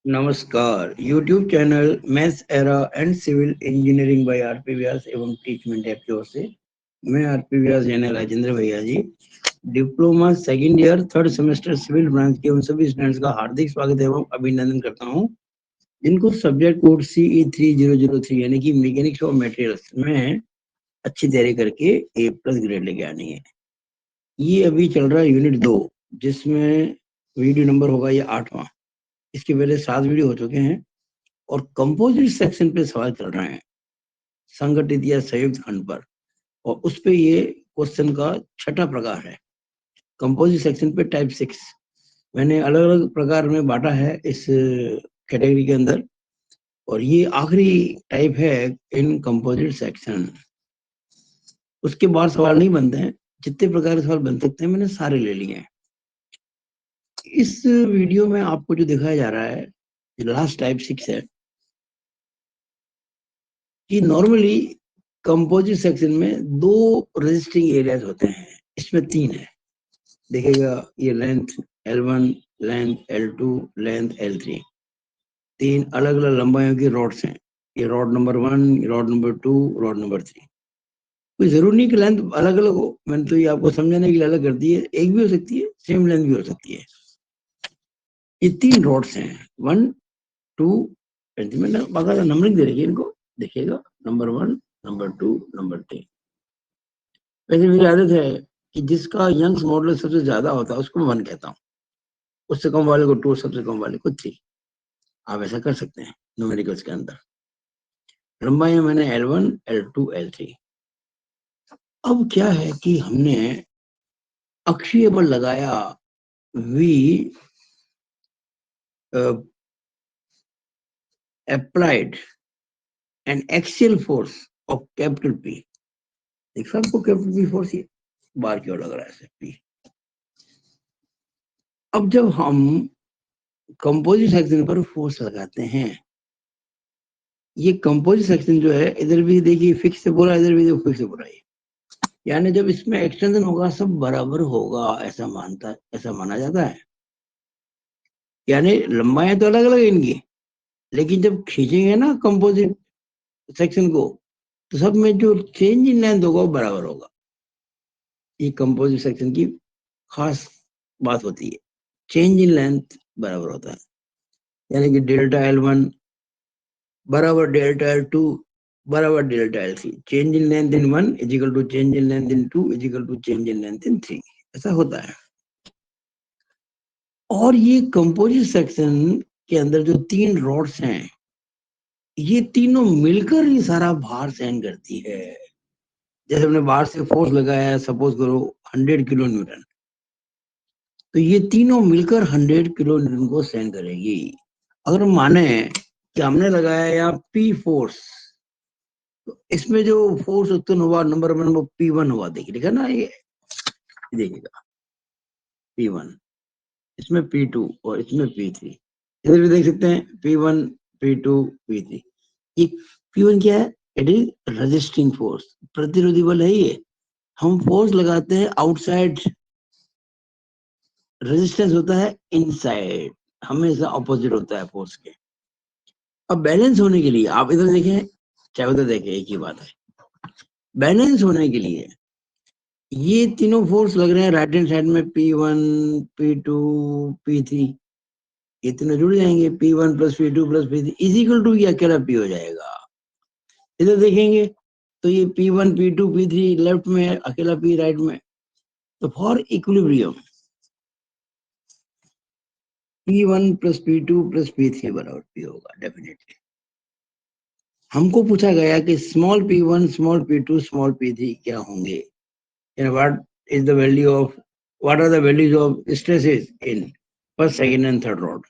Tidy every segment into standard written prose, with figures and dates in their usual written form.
नमस्कार। YouTube channel maths era and civil engineering by RP Vyas एवं Teachmint app की ओर से मैं आरपी व्यास यानी राजेंद्र भैया ji diploma second year third semester civil branch के उन सभी स्टूडेंट्स का हार्दिक स्वागत एवं अभिनंदन करता हूं जिनको सब्जेक्ट कोड CE3003 यानी कि मैकेनिक्स ऑफ मटेरियल्स में अच्छी तैयारी करके A+ ग्रेड लेके आनी है। ये अभी चल रहा है यूनिट 2 जिसमें वीडियो नंबर होगा ये 8वां। इसके पहले 7 वीडियो हो चुके हैं और कंपोजिट सेक्शन पे सवाल चल रहे हैं संगठित या संयुक्त खंड पर, और उस पे ये क्वेश्चन का छठा प्रकार है कंपोजिट सेक्शन पे टाइप 6। मैंने अलग अलग प्रकार में बांटा है इस कैटेगरी के अंदर, और ये आखिरी टाइप है इन कंपोजिट सेक्शन। उसके बाद सवाल नहीं बनते हैं, जितने प्रकार के सवाल बन सकते हैं मैंने सारे ले लिए हैं। इस वीडियो में आपको जो दिखाया जा रहा है लास्ट टाइप 6 है कि नॉर्मली कंपोजिट सेक्शन में 2 रजिस्टिंग एरियाज होते हैं, इसमें 3 है। देखिएगा ये length L1, length L2, length L3, 3 अलग अलग लंबाइयों की रॉड्स हैं। ये rod number 1, rod number 2, rod number 3। कोई जरूरी नहीं कि लेंथ अलग अलग हो, मैंने तो ये आपको समझाने के लिए अलग कर दी है। एक भी हो सकती है, सेम लेंथ भी हो सकती है। ये 3 रॉड्स हैं 1, 2, मैंने बाकायदा नंबरिंग दे रखी है इनको, देखिएगा नंबर 1, नंबर 2, नंबर 3। वैसे मेरी आदत है कि जिसका यंग्स मॉडुलस सबसे ज्यादा होता है उसको मैं 1 कहता हूँ, उससे कम वाले को 2, सबसे कम वाले को 3। आप ऐसा कर सकते हैं न्यूमेरिकल्स के अंदर। लंबाई मैंने L1, L2, L3। अब क्या है कि हमने अक्षीय बल लगाया V applied an axial force of capital P। देख सबको कैपिटल P फोर्स ये बार क्यों लग रहा है ऐसे P। अब जब हम कंपोजिट सेक्शन पर फोर्स लगाते हैं, ये कंपोजिट सेक्शन जो है इधर भी देखिए फिक्स से बोला, इधर भी देखो फिक्स से बोला है, यानी जब इसमें एक्सटेंशन होगा सब बराबर होगा ऐसा माना जाता है। यानी लंबाई तो अलग अलग है इनकी, लेकिन जब खींचेंगे ना कंपोजिट सेक्शन को तो सब में जो चेंज इन लेंथ होगा वो बराबर होगा। ये कंपोजिट सेक्शन की खास बात होती है, चेंज इन लेंथ बराबर होता है। यानी कि डेल्टा L1 बराबर डेल्टा L2 बराबर delta L3। Change in length in 1 is equal to change in length in 2 is equal to change in length in 3। ऐसा होता है। और ये कंपोजिट सेक्शन के अंदर जो 3 रॉड्स हैं, ये तीनों मिलकर ही सारा भार सहन करती है। जैसे हमने बाहर से फोर्स लगाया है, सपोज करो 100 किलो न्यूटन, तो ये तीनों मिलकर 100 किलो न्यूटन को सहन करेगी। अगर हम माने कि हमने लगाया यहाँ P फोर्स, तो इसमें जो फोर्स उत्पन्न हुआ नंबर 1 वो P1 हुआ। देखिए लिखा ना, ये देखिएगा P1, इसमें P2 और इसमें P3। इधर भी देख सकते हैं P1, P2, P3। ये P1 क्या है? इट इज रेजिस्टिंग फोर्स, प्रतिरोधी बल है ये। हम फोर्स लगाते हैं आउटसाइड, रेजिस्टेंस होता है इनसाइड, हमेशा ऑपोजिट होता है फोर्स के। अब बैलेंस होने के लिए आप इधर देखें चाहे उधर देखें, एक ही बात है। बैलेंस होने के लिए ये तीनों फोर्स लग रहे हैं राइट हैंड साइड में, P1, P2, P3। ये तीनों जुड़ जाएंगे, P1 plus P2 plus P3 is equal to ये अकेला P हो जाएगा। इधर देखेंगे तो ये P1, P2, P3 लेफ्ट में है, अकेला P राइट में। तो for equilibrium P1 plus P2 plus P3 बराबर P होगा डेफिनेटली। हमको पूछा गया कि small P1, small P2, small P3 क्या होंगे, what is the value of, what are the values of stresses in first, second and third rod।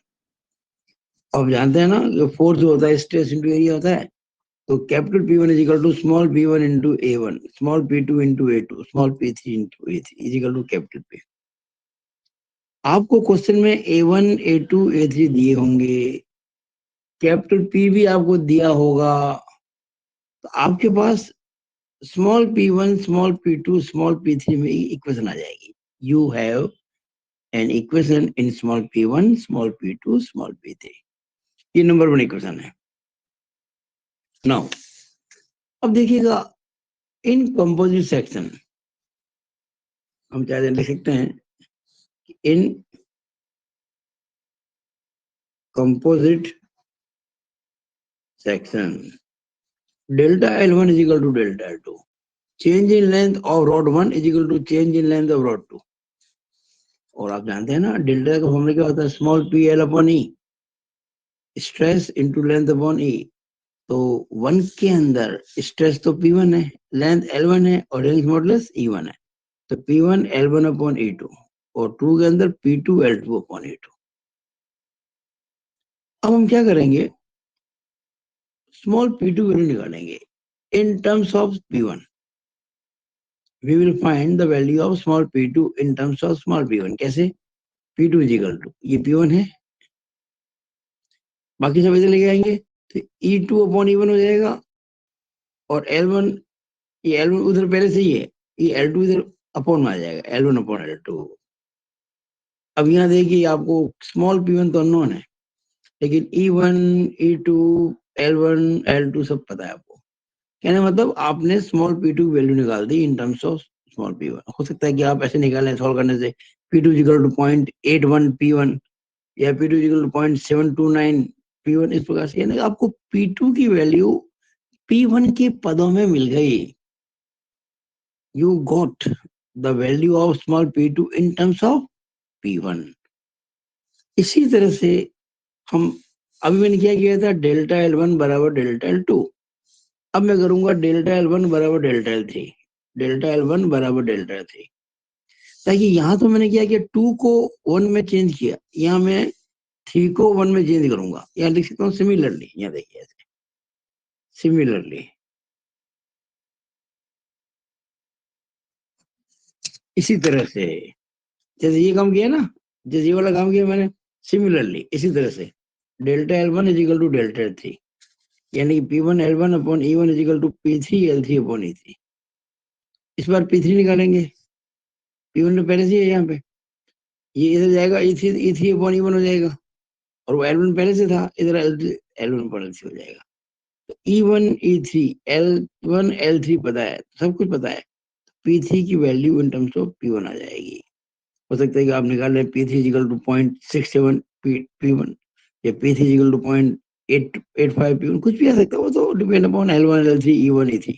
अब जानते हैं ना कि फोर्स जो होता है स्ट्रेस इंटू एरिया होता है, तो capital P1 is equal to small P1 into A1, small P2 into A2, small P3 into A3 is equal to capital P। आपको क्वेश्चन में A1, A2, A3 दिए होंगे, कैपिटल P भी आपको दिया होगा, तो आपके पास small P1, small P2, small P3 में इक्वेशन आ जाएगी। You have an equation in small p1, small p2, small p3। ये नंबर 1 इक्वेशन है। नाउ अब देखिएगा इन कंपोजिट सेक्शन हम क्या लिख सकते हैं, इन composite section delta L1 is equal to delta L2, change in length of rod 1 is equal to change in length of rod 2। और आप जानते हैं ना डेल्टा का फॉर्मूला क्या होता है, स्मॉल पी एल अपॉन ई, स्ट्रेस इनटू लेंथ अपॉन ई। तो 1 के अंदर स्ट्रेस तो P1 है, लेंथ L1 है और रेंज मॉडुलस E1 है, तो P1 L1 अपॉन E2 और 2 के अंदर P2 L2 अपॉन E2। अब हम क्या करेंगे, स्मॉल P2 वैल्यू निकालेंगे in terms of P1। We will find the value of small P2 in terms of small P1। कैसे, P2 इज इक्वल टू, ये P1 है, बाकी सब इधर लेके आएंगे तो E2 अपॉन E1 हो जाएगा, और L1, ये L1 उधर पहले से ही है, ये L2 इधर अपॉन में आ जाएगा, L1 अपॉन L2। अब यहाँ देखिए आपको स्मॉल P1 तो अननोन है, लेकिन E1, E2, L1, L2 सब पता है आपको। कहने मतलब आपने स्मॉल P2 वैल्यू निकाल दी in terms of small P1। हो सकता है कि आप ऐसे निकालें सॉल्व करने से, P2 इक्वल टू 0.81 P1 या P2 इक्वल टू 0.729 P1, इस प्रकार से। यानी आपको P2 की वैल्यू P1 के पदों में मिल गई। You got the value of small P2 in terms of P1। इसी तरह से हम अभी मैंने क्या किया था, डेल्टा L1 बराबर डेल्टा L2। अब मैं करूंगा डेल्टा L1 बराबर डेल्टा L3, डेल्टा L1 बराबर डेल्टा L3, ताकि यहां तो मैंने क्या किया, 2 को 1 में चेंज किया, यहाँ मैं 3 को 1 में चेंज करूंगा। यहाँ लिख सकता हूँ सिमिलरली, यहाँ देखिए ऐसे सिमिलरली, इसी तरह से जैसे ये काम किया ना, जैसे ये वाला काम किया मैंने, सिमिलरली इसी तरह से delta L1 is equal to delta L3, यानी P1 L1 upon E1 is equal to P3 L3 upon E3। इस बार P3 निकालेंगे, P1 तो पहले से ही है यहाँ पे, ये इधर जाएगा E3 अपॉन E1 हो जाएगा, और वो L1 पहले से था, इधर L1 अपॉन L3 हो जाएगा। तो E1 E3 L1 L3 पता है, सब कुछ पता है, P3 की value in terms of P1 आ जाएगी। हो सकता है कि आप निकाल लें P3 इक्वल टू 0.67 P1 या P3 इक्वल टू 0.885 P1, कुछ भी आ सकता है, वो तो depend upon L1 L3 E1 E3,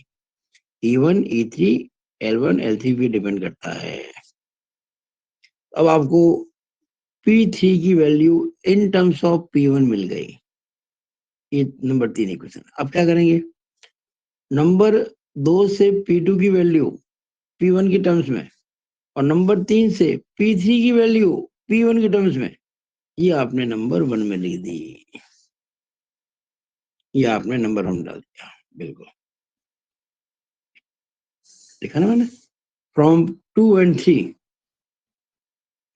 E1 E3 L1 L3 भी डिपेंड करता है। अब आपको P3 की value in terms of P1 मिल गई, ये नंबर 3 इक्वेशन। अब क्या करेंगे, नंबर 2 से P2 की वैल्यू P1 की टर्म्स में, और नंबर 3 से P3 की वैल्यू P1 की टर्म्स में, ये आपने नंबर 1 में लिख दी, ये आपने नंबर 1 डाल दिया, बिल्कुल लिखा ना मैंने। From 2 and 3,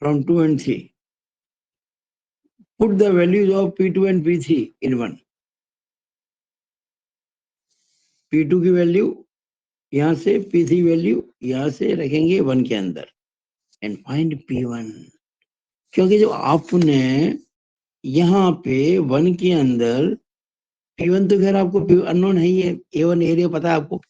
from 2 and 3 put the values of P2 and P3 in 1। P2 की वैल्यू यहाँ से, P3 वैल्यू यहाँ से रखेंगे 1 के अंदर, एंड फाइंड P1। क्योंकि जो आपने यहाँ पे 1 के अंदर P1 तो खैर आपको अननोन है ही है, A1 एरिया पता है आपको,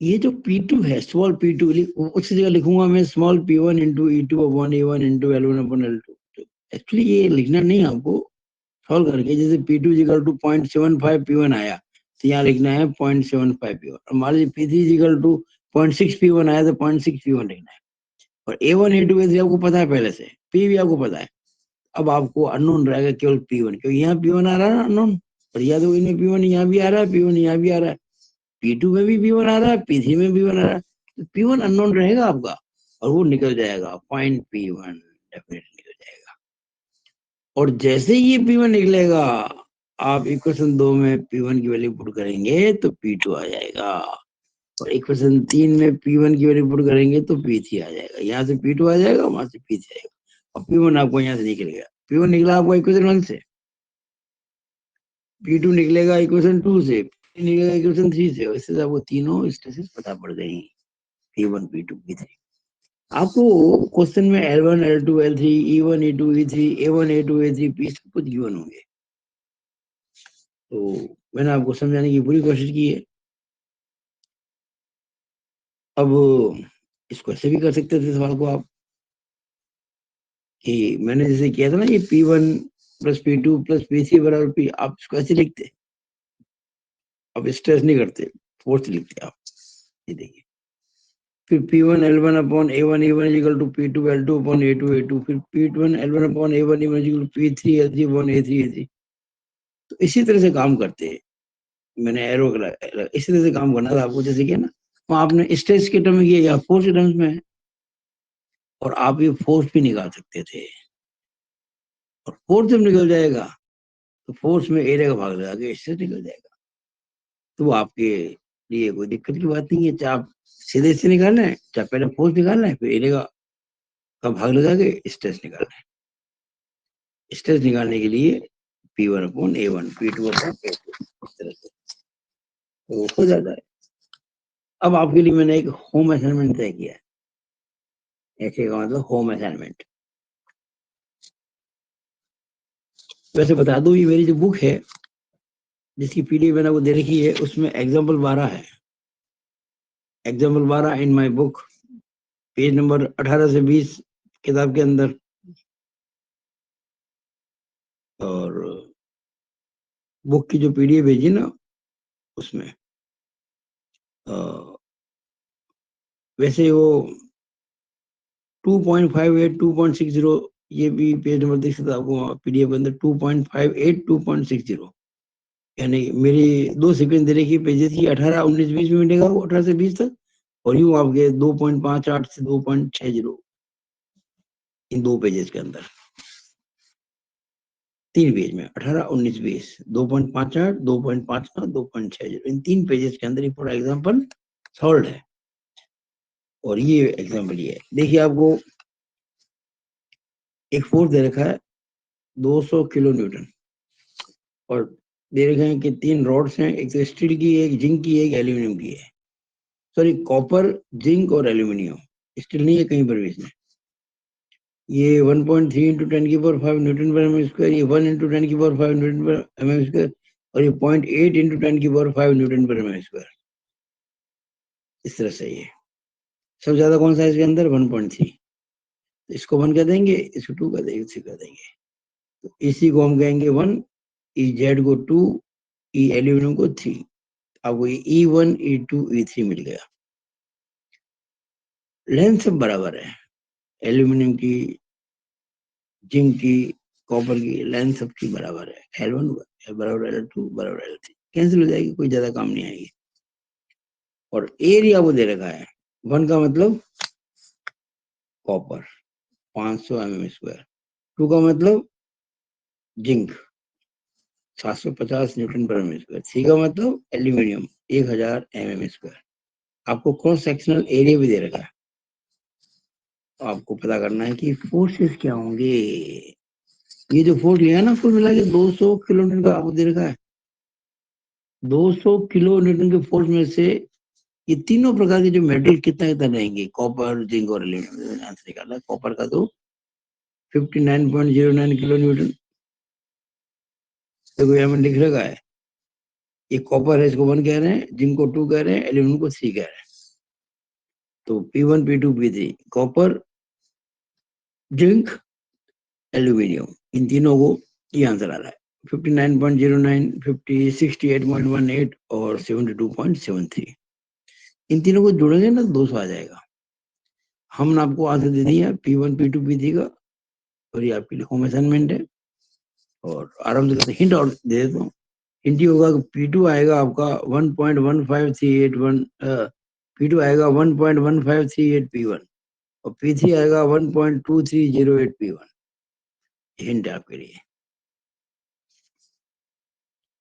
ये जो P2 है स्मॉल P2, उसी जगह लिखूंगा मैं small P1 into E2 upon A1 into L1 upon L2। Actually ये लिखना नहीं आपको, सॉल्व करके, जैसे P2 इक्वल टू 0.75 P1 आया तो यहाँ लिखना है 0.75 P1, मान लीजिए P3 इक्वल टू 0.6 P1 आया तो 0.6 P1 लिखना है। और A1 A2 A3 आपको पता है पहले से, P भी आपको पता है। अब आपको अननोन रहेगा केवल P1, क्योंकि यहाँ P1 आ रहा है ना अननोन, और याद हो इनमें P1 यहाँ भी आ रहा है, P1 यहाँ भी आ रहा है, P2 में भी P1 आ रहा है, P3 में P1 आ रहा है, तो P1 अननोन रहेगा आपका, और वो निकल जाएगा पॉइंट P1, डेफिनेटली निकल जाएगा। और जैसे ही ये P1 निकलेगा, आप इक्वेशन 2 में P1 की वैल्यू पुट करेंगे तो P2 आ जाएगा, और इक्वेशन 3 में P1 की वैल्यू पुट करेंगे तो P3 आ जाएगा। यहाँ से P2 आ जाएगा, वहां से P3 आएगा, और P1 आपको यहाँ से निकलेगा। P1 निकला आपको इक्वेशन 1 से, P2 निकलेगा इक्वेशन 2 से, P3 निकलेगा इक्वेशन 3 से, इससे आपको तीनों स्टेसेस पता पड़ गई, P1 P2 P3। आपको क्वेश्चन में L1 L2 L3 E1 E2 E3 A1 A2 A3 P सब कुछ गिवन होंगे, तो मैंने आपको समझाने की पूरी कोशिश की है। अब इसको ऐसे भी कर सकते थे सवाल को आप, कि मैंने जैसे किया था ना, ये P1 plus P2 plus P3 बराबर P, आप इसको ऐसे लिखते, अब स्ट्रेस नहीं करते, फोर्स लिखते आप। ये देखिए, फिर P1 L1 upon A1 E1 equal to P2 L2 upon A2 A2, फिर P1 L1 upon A1 E1 equal to P3 L3 upon A3 A3। तो इसी तरह से काम करते हैं। मैंने एरो इसी तरह से काम करना था आपको, जैसे कि ना, तो आपने स्ट्रेस के टर्म में किया या फोर्स के टर्म्स में है, और आप ये फोर्स भी निकाल सकते थे। और फोर्स जब निकल जाएगा तो फोर्स में एरिया का भाग लगा के स्ट्रेस निकल जाएगा। तो वो आपके लिए कोई दिक्कत की बात नहीं है, चाहे आप सीधे से निकालना है, चाहे पहले फोर्स निकालना है, फिर एरिया का भाग लगा के स्ट्रेस निकालना है। स्ट्रेस निकालने के लिए P1 upon A1 P2 upon A2, इस तरह से तो हो जाता है। अब आपके लिए मैंने एक होम असाइनमेंट तय किया है। ऐसे का मतलब होम असाइनमेंट। वैसे बता दूं, ये मेरी जो बुक है जिसकी पीडीएफ मैंने आपको दे रखी है, उसमें एग्जाम्पल 12 है। Example 12 in my book, page number 18 से 20 किताब के अंदर। और बुक की जो पीडीएफ भेजी ना, उसमें वैसे वो 2.58 2.60, ये भी पेज नंबर देख सकते आपको पीडीएफ के अंदर, 2.58 2.60। यानी मेरी दो सीक्वेंस दे रखी पेजेस की, 18 19 20 में मिलेगा वो, 18 से 20 तक। और यूं आपके 2.58 से 2.60, इन दो पेजेस के अंदर, तीन पेज में 18 19 20, 2.58 2.59 2.60, इन तीन पेजेस के अंदर ये पूरा एग्जाम्पल सॉल्व है। और ये एग्जाम्पल ये है, देखिए आपको एक फोर्स दे रखा है 200 किलो न्यूटन, और दे रखे हैं कि तीन रॉड्स हैं, एक तो स्टील की, एक जिंक की, एक एल्यूमिनियम की है। सॉरी, कॉपर, जिंक और एल्यूमिनियम, स्टील नहीं है कहीं पर भी इसमें। ये 1.3 इंटू 10⁵ न्यूटन पर एम स्क्वायर, ये 1 इंटू 10⁵ न्यूटन पर एम स्क्वायर, और ये 0.8 इंटू 10⁵ न्यूटन पर एम स्क्वायर। इस तरह से ये सबसे ज्यादा कौन सा है इसके अंदर, 1.3। इसको 1 कर देंगे, इसको 2 कर देंगे, इसी कर देंगे। तो इसी को हम कहेंगे 1, ई जेड को 2, ई एल्यूमिनियम को 3। आपको ये E1 E2 E3 मिल गया। लेंथ सब बराबर है, एल्यूमिनियम की, जिंक की, कॉपर की, लेंथ सबकी बराबर है। L1 बराबर L2 बराबर L3, कैंसिल हो जाएगी, कोई ज्यादा काम नहीं आएगी। और एरिया वो दे रखा है, 1 का मतलब कॉपर 500 mm², 2 का मतलब जिंक 750 न्यूटन पर mm², 3 का मतलब एल्यूमिनियम 1000 mm²। आपको क्रॉस सेक्शनल एरिया भी दे रखा है। तो आपको पता करना है कि फोर्सेस क्या होंगे। ये जो फोर्स लिया ना, कुल मिला के 200 किलो न्यूटन का आपको दे रखा है। 200 किलो न्यूटन के फोर्स में से ये तीनों प्रकार के जो मेटल कितना कितना रहेंगे, कॉपर, जिंक और एल्यूमिनियम, आंसर निकालना है। कॉपर का तो 59.09 किलो न्यूटन, देखो यहाँ में लिख रखा है। ये कॉपर है, इसको 1 कह रहे हैं, जिंक को 2 कह रहे हैं, एल्यूमिनियम को 3 कह रहे हैं। तो P1 P2 P3, copper, zinc, aluminium, इन तीनों को ये आंसर आ रहा है। 59.09, 68.18 और 72.73। इन तीनों को जोड़ेंगे ना, 200 आ जाएगा। हमने आपको आंसर दे दिया P1 P2 P3 का, और ये आपके लिए होम असाइनमेंट है। और आराम से करते, हिंट और दे देता हूँ। हिंट ये होगा कि P2 आएगा आपका 1.15381, P2 आएगा 1.1538 P1, और P3 आएगा 1.2308 P1। हिंट है आपके लिए।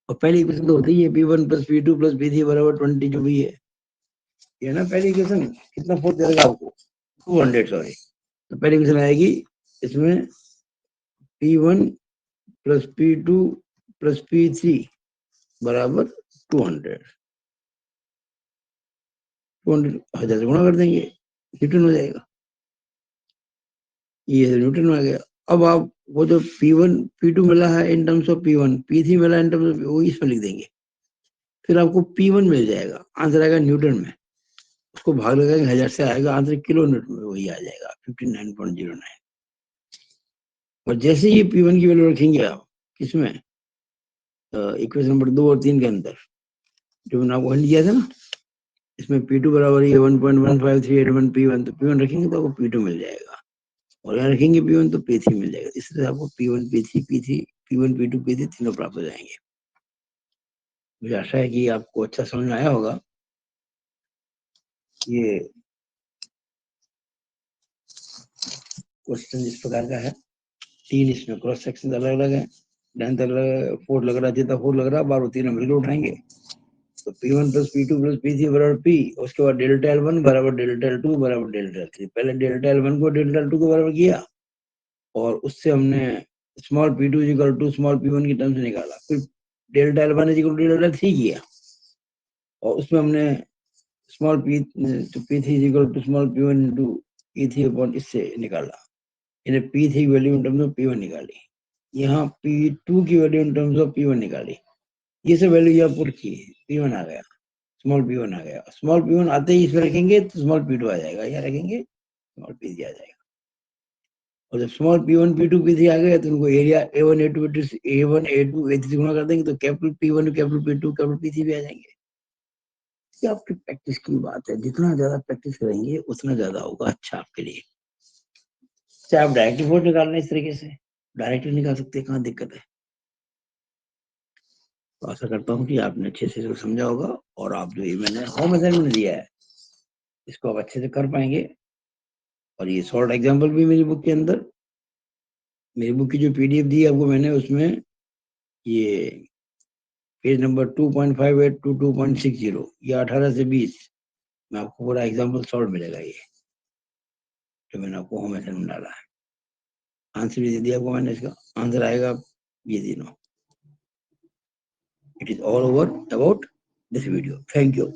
और पहली इक्वेशन तो होती है P1 plus P2 plus P3 बराबर 20, जो भी है ये ना पहली इक्वेशन। कितना फोर्स देगा आपको, 200, सॉरी। तो पहली इक्वेशन आएगी इसमें P1 plus P2 plus P3 बराबर 200। 200 1000 से गुणा कर देंगे, न्यूटन हो जाएगा। ये न्यूटन में आ गया। अब आप वो जो P1 P2 मिला है इन टर्म्स ऑफ P1, P3 मिला इन टर्म्स ऑफ, वो इसमें लिख देंगे, फिर आपको P1 मिल जाएगा, आंसर आएगा न्यूटन में, उसको भाग लगाएंगे 1000 से, आएगा आंसर किलो न्यूटन में, वही आ जाएगा 59.09। और जैसे ये P1 की वैल्यू रखेंगे आप किसमें, इक्वेशन नंबर 2 और 3 के अंदर, जो मैंने आपको दिया था ना, इसमें P2 बराबर है 1.15381 P1, तो P1 रखेंगे तो आपको P2 मिल जाएगा, और यहाँ रखेंगे P1 तो P3 मिल जाएगा। इस तरह आपको P1 P3 P1 P2 P3 तीनों प्राप्त हो जाएंगे। मुझे आशा है कि आपको अच्छा समझ में आया होगा। ये क्वेश्चन इस प्रकार का है, 3 इसमें क्रॉस सेक्शन अलग अलग है, लेंथ अलग, 4 लग रहा, जितना 4 लग रहा, 12 तीनों मिलकर उठाएंगे, तो P1 plus P2 plus P3 बराबर P, उसके बाद डेल्टा L1 बराबर डेल्टा L2 बराबर डेल्टा L3। पहले डेल्टा L1 को डेल्टा L2 के बराबर किया, और उससे हमने small P2 equal to small P1 की टर्म्स निकाला, फिर delta L1 equal to delta L3 किया, और उसमें हमने small P3 equal to small P1 into P3 upon इससे निकाला, यानी P3 की value in terms of P1 निकाली, यहाँ P2 की value in terms of P1 निकाली, ये सब वैल्यू यहाँ पुट की, P1 आ गया, स्मॉल P1 आ गया, स्मॉल P1 आते ही इसमें रखेंगे तो स्मॉल P2 आ जाएगा, यहाँ रखेंगे स्मॉल P3 आ जाएगा, और जब स्मॉल P1 P2 P3 आ गए तो उनको area A1 A2 A1 A2 A3 गुणा कर देंगे, तो capital P1 capital P2 capital P3 भी आ जाएंगे। ये आपकी प्रैक्टिस की बात है, जितना ज्यादा प्रैक्टिस करेंगे उतना ज्यादा होगा अच्छा आपके लिए। चाहे आप डायरेक्ट रिपोर्ट निकाल लें, इस तरीके से डायरेक्टली निकाल सकते हैं, कहाँ दिक्कत है। तो आशा करता हूँ कि आपने अच्छे से समझा होगा, और आप जो ये मैंने होम असाइनमेंट दिया है इसको आप अच्छे से कर पाएंगे। और ये शॉर्ट एग्जाम्पल भी मेरी बुक के अंदर, मेरी बुक की जो PDF दी है आपको मैंने, उसमें ये पेज नंबर 2.58 टू 2.60, ये 18 से 20 में आपको पूरा एग्जाम्पल सॉल्व मिलेगा, ये जो मैंने आपको होम असाइनमेंट डाला है। आंसर भी दे दिया आपको मैंने, इसका आंसर आएगा ये तीनों। It is all over about this video. Thank you.